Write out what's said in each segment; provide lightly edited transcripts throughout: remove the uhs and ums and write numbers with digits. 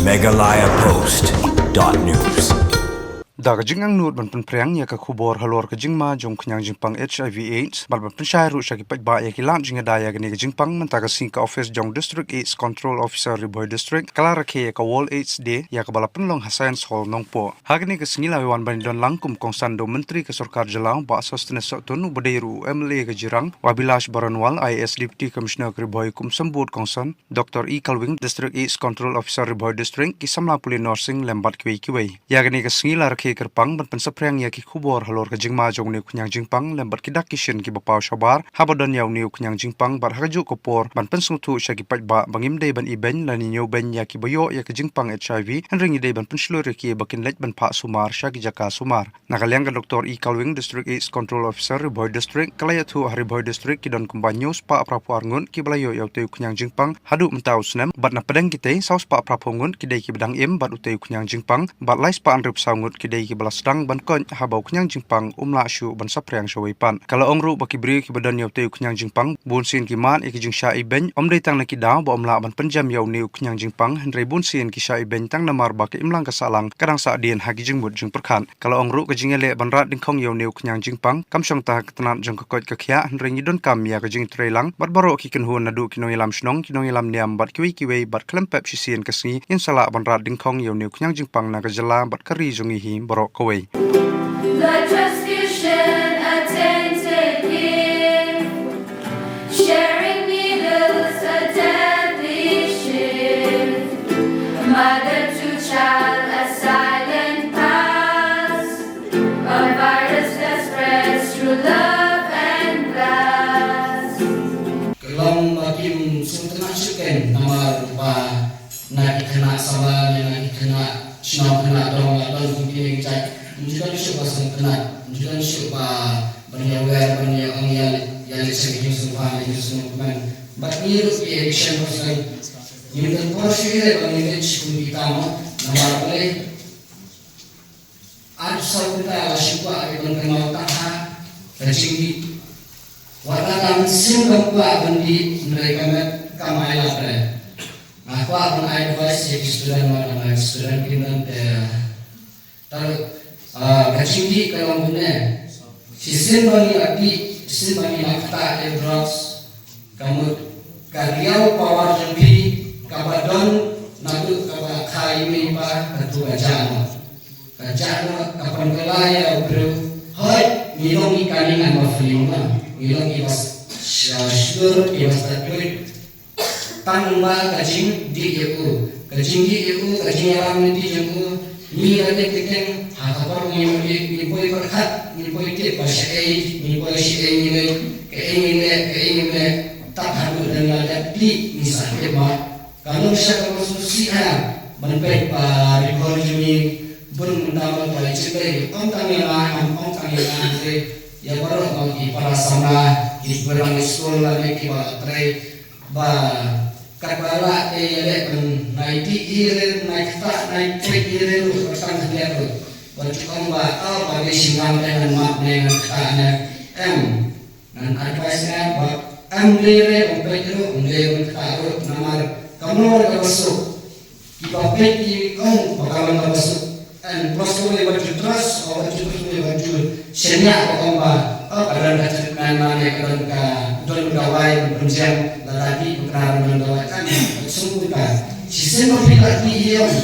megalayapost.news Daga jingang nut ban prang ya ka khubor halor ka jingma jong khnyang jingpang HIV/AIDS bal ban shai ru shaki ba ya ki lan jinga da ya gni jingpang man ta ka sing ka office jong district AIDS control officer Riboy district kala rakhe ka wall AIDS day ya ka bala penlong hasan sol nongpo hagni ka singila wan ban don langkum kongsan do menteri ka sarkar jalang ba sostene sotun ubadeiru MLA ka jirang wabilash baranwal IS deputy commissioner Riboy kum sambut kongsan Dr. E Kalwing district AIDS control officer Riboy district ki samla puli nursing lembat kiwei ya gni ka singila rakhe kerpang ban pensaprang ya ki khubor halor ka jingma jong ne khnyang jingpang lembat ki dakishin ki bapaw shabar habadon yaw ne khnyang jingpang bar haju kopor ban pensungthu shagi pajba bangim de ban iben lani nyo ben ya ki boyo ya ki jingpang HIV henring de ban penslur ki bakin lech ban pha sumar shagi jaka sumar nagalyang ka Dr. E Kalwing district AIDS control officer Riboy district kalayathu Riboy district ki don kumba news pa prapuar ngun ki balayo yaw te khnyang jingpang hadu mentaw snem bat na pedang kite saus pa prapongun ki dei ki bedang im bat ute khnyang jingpang bat lais pa anrup saungut ki ki balasdang ban kon habau khnyang jingpang umla shu ban saprang shawaipan kala ongru baki bri ki badan yaw teu khnyang jingpang bunsin ki man ek jing sha iben omdei tang na ki daw ba omla ban panjam yaw neu khnyang jingpang henrei bunsin ki sha iben tang namar ba ki imlang ka salang kadang sa dien hagi jingmut jing perkhan kala ongru ka jingele ban rat dingkhong yaw neu khnyang jingpang kamshong ta katanan jong ka kot ka khya henrei ni don kam ya ka jing treilang bat baro ki kenhun nadu kinoi lam snong kinoi lam niam bat kiwi bat klempep sisien kasni insala ban rat dingkhong yaw neu khnyang jingpang na ka jala bat kari jongi hi Kawai. The transfusion attended here, sharing needles a deadly shift, mother to child a silent pass, a virus that spreads through love and glass. Kelong makin sentena chicken nama rupa nak kena sama nak kena Senang kena dong atau mungkin cak juga syukur kena juga syukur bernyawa orang yang sedih semua ini semua kan. But ini reaction person ini kan porsi dia bagi syukur kita nama boleh ada satu kita syukur itu kenal taha terjadi warna kami singkap bendi mereka kamai lah. Aku akan advice ya student mana student kita kacimdi kalau guna sistem bani nakta drugs kamu karyau power jumpi kabadon nadu kabakai mipa katu kajana kapan kelaya bro hoi milong ikan dengan mafilma milong ibas syur ibas takut tanpa kacing di EU kacing alam di EU ni ada kita apa yang ni boleh berkat ni boleh kita pasai ni boleh sih ini tak harus dengan ada di misalnya bah kalau saya konstruksinya menpek rekor ini bernama baik sekali orang yang ya baru bagi para sama di berang sekolah ni kita bah kabala naik iren naik iren bertang dia tu bercakap bahawa bagi singgah dengan mak dengan kakaknya dan advice-nya ambil taruh nama kamu ada masuk kita pergi bakalan masuk and plus boleh baju trust atau baju seniak kadang kacang mana kadang don gawai berjam lagi berkenalan dengan gawai kan semua kan sistem aplikasi yang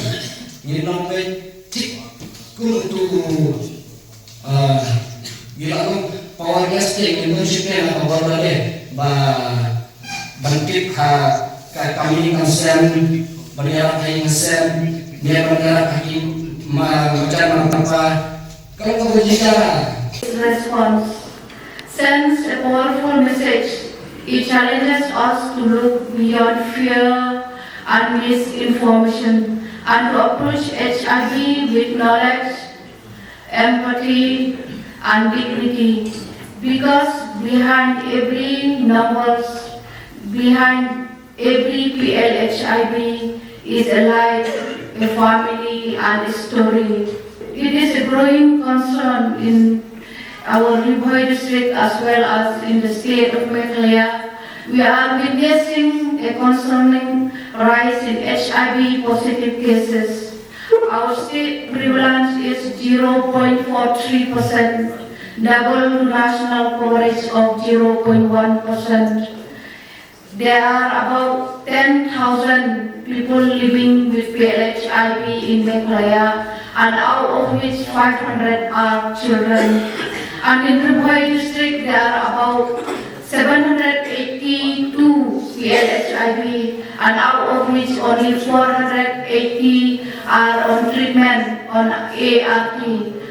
ini namanya tik untuk gila power casting internshipnya atau apa lagi bangkit kami konsen berjalan kami konsen dia berjalan kami macam apa kalau kamu bicara Response sends a powerful message. It challenges us to look beyond fear and misinformation and to approach HIV with knowledge, empathy and dignity. Because behind every numbers, behind every PLHIV is a life, a family and a story. It is a growing concern in our Riboy district as well as in the state of Meghalaya. We are witnessing a concerning rise in HIV positive cases. Our state prevalence is 0.43%, double to national coverage of 0.1%. There are about 10,000 people living with PLHIV in Meghalaya, and out of which 500 are children. And in Rabai district, there are about 782 PLHIV, and out of which only 480 are on treatment on ART,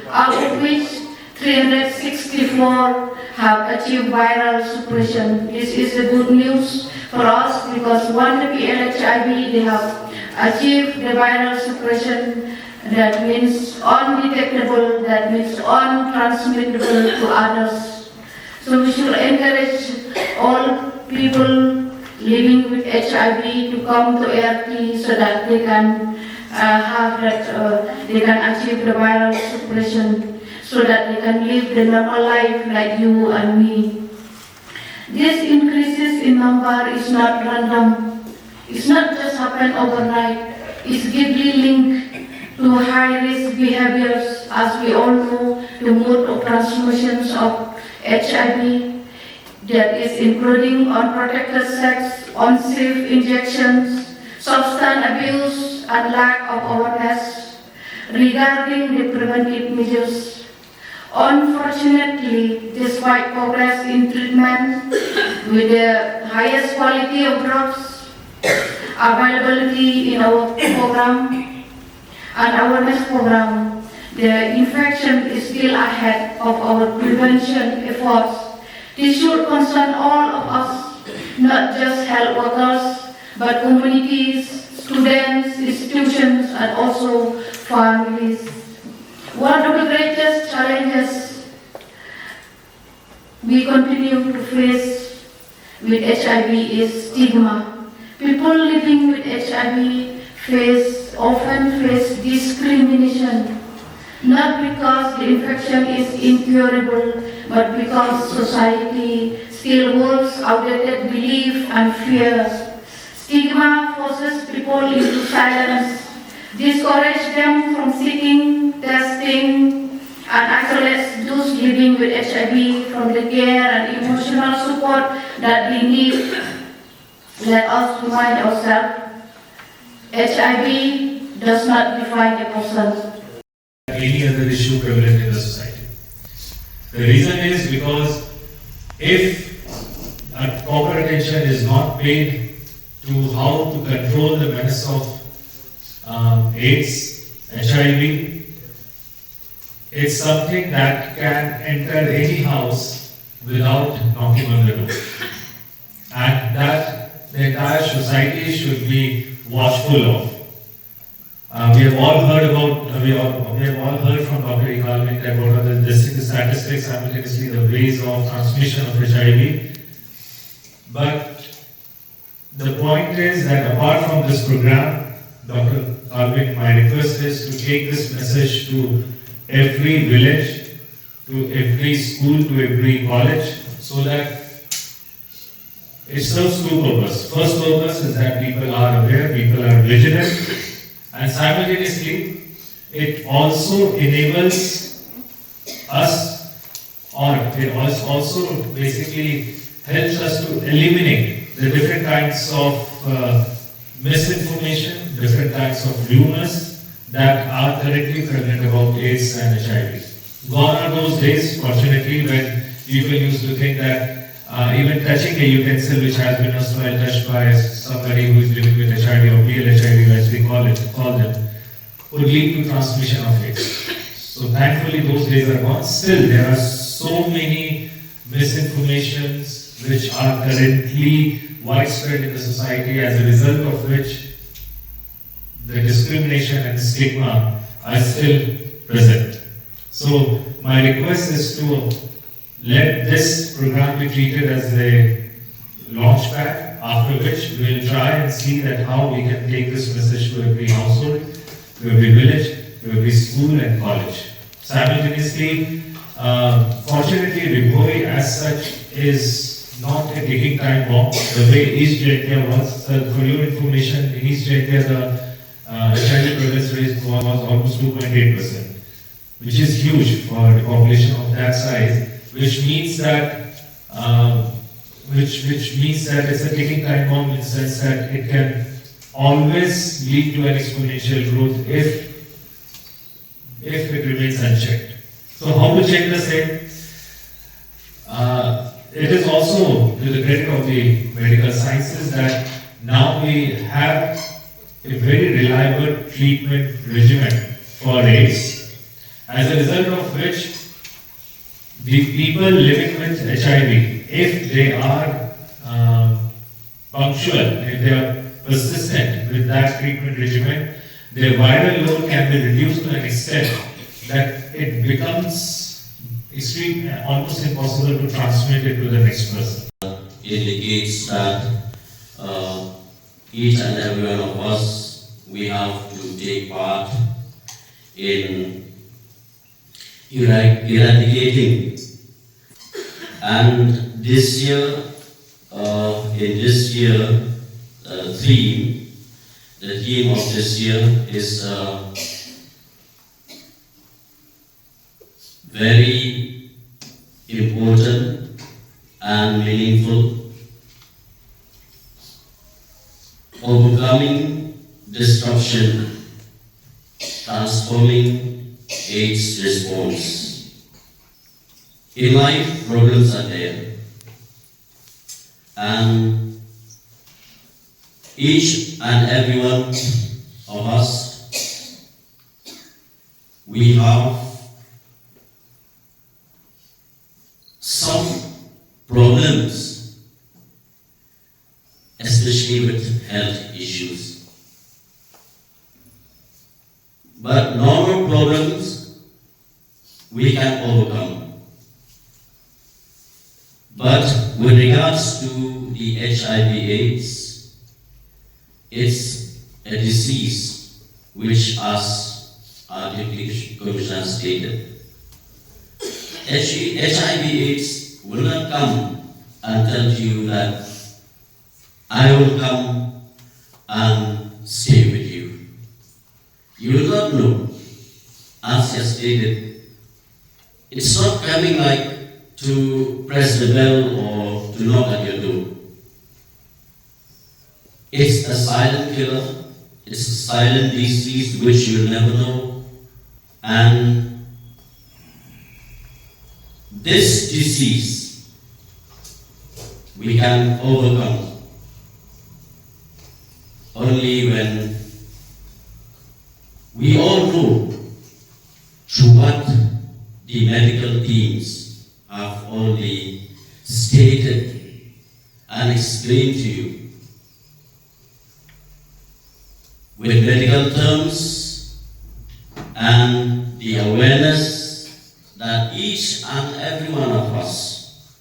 out of which 364 have achieved viral suppression. This is the good news for us because one PLHIV, they have achieved the viral suppression. That means undetectable, that means untransmittable to others. So we should encourage all people living with HIV to come to ART so that they can they can achieve the viral suppression, so that they can live the normal life like you and me. This increases in number is not random. It's not just happen overnight. It's deeply linked to high-risk behaviors, as we all know, the mode of transmissions of HIV, that is including unprotected sex, unsafe injections, substance abuse, and lack of awareness regarding the preventive measures. Unfortunately, despite progress in treatment with the highest quality of drugs, availability in our program, and awareness program, the infection is still ahead of our prevention efforts. This should concern all of us, not just health workers, but communities, students, institutions, and also families. One of the greatest challenges we continue to face with HIV is stigma. People living with HIV often face discrimination, not because the infection is incurable, but because society still holds outdated belief and fears. Stigma forces people into silence, discourages them from seeking testing, and isolates those living with HIV from the care and emotional support that they need. Let us remind ourselves, HIV does not define a person. Any other issue prevalent in the society. The reason is because if a proper attention is not paid to how to control the menace of AIDS, HIV, it's something that can enter any house without knocking on the door. And that the entire society should be watchful of. We have all heard from Dr. Ekalvin that what are the statistics, simultaneously the ways of transmission of HIV. But the point is that apart from this program, Dr. Calvin, my request is to take this message to every village, to every school, to every college, so that it serves two purposes. First purpose is that people are aware, people are vigilant, and simultaneously it also enables us, or it also basically helps us to eliminate the different kinds of misinformation, different kinds of rumors that are currently prevalent about AIDS and HIV. Gone are those days, fortunately, when people used to think that even touching a utensil which has been touched by somebody who is living with HIV or PLHIV, as we call them, would lead to transmission of AIDS. So thankfully those days are gone. Still, there are so many misinformations which are currently widespread in the society, as a result of which the discrimination and the stigma are still present. So my request is to let this program be treated as a launch pad, after which we will try and see that how we can take this message to every household, to every village, to every school and college. Simultaneously, fortunately, Ribhoi as such is not a ticking time bomb the way East India was. For your information, in East India the HIV prevalence rate was almost 2.8%, which is huge for a population of that size, which means that it's a ticking time bomb in the sense that it can always lead to an exponential growth if it remains unchecked. So how to check the same? It is also to the credit of the medical sciences that now we have a very reliable treatment regimen for AIDS, as a result of which the people living with HIV, if they are punctual, if they are persistent with that treatment regimen, their viral load can be reduced to an extent that it becomes almost impossible to transmit it to the next person. Indicates that each and every one of us, we have to take part in eradicating. And this year, the theme of this year is very important and meaningful. Overcoming disruption, transforming AIDS response. In life, problems are there, and each and every one of us, we have some problems, especially with health issues. But normal problems we can overcome. But with regards to the HIV/AIDS, it's a disease which, as our Deputy Commissioner stated, HIV/AIDS will not come and tell you that I will come and stay with you. You will not know. As you stated, it's not coming like to press the bell or to knock at your door. It's a silent killer. It's a silent disease which you'll never know. And this disease we can overcome only when we all know through what the medical teams have already stated and explained to you. With medical terms and the awareness that each and every one of us,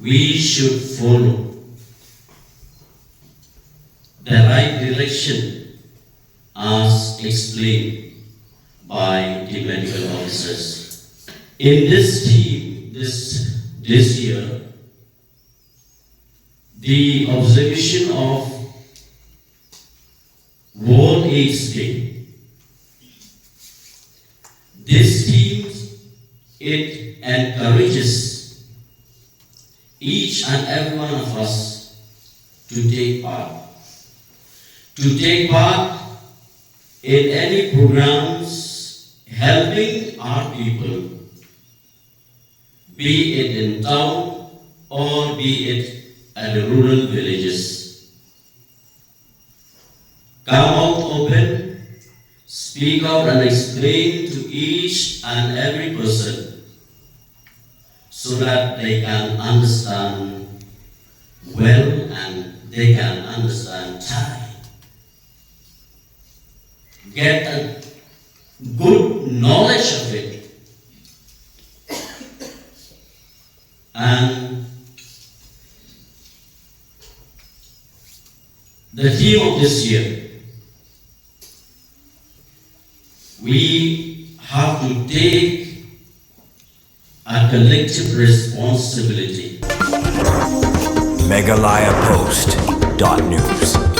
we should follow the right direction as explained by the medical officers. In this team, this year, the observation of World AIDS Day, this team, it encourages each and every one of us to take part. To take part in any programs helping our people, be it in town or be it at the rural villages. Come out open, speak out and explain to each and every person so that they can understand well and they can understand time. Get a good knowledge of it. And the theme of this year, we have to take a collective responsibility MeghalayaPost.news.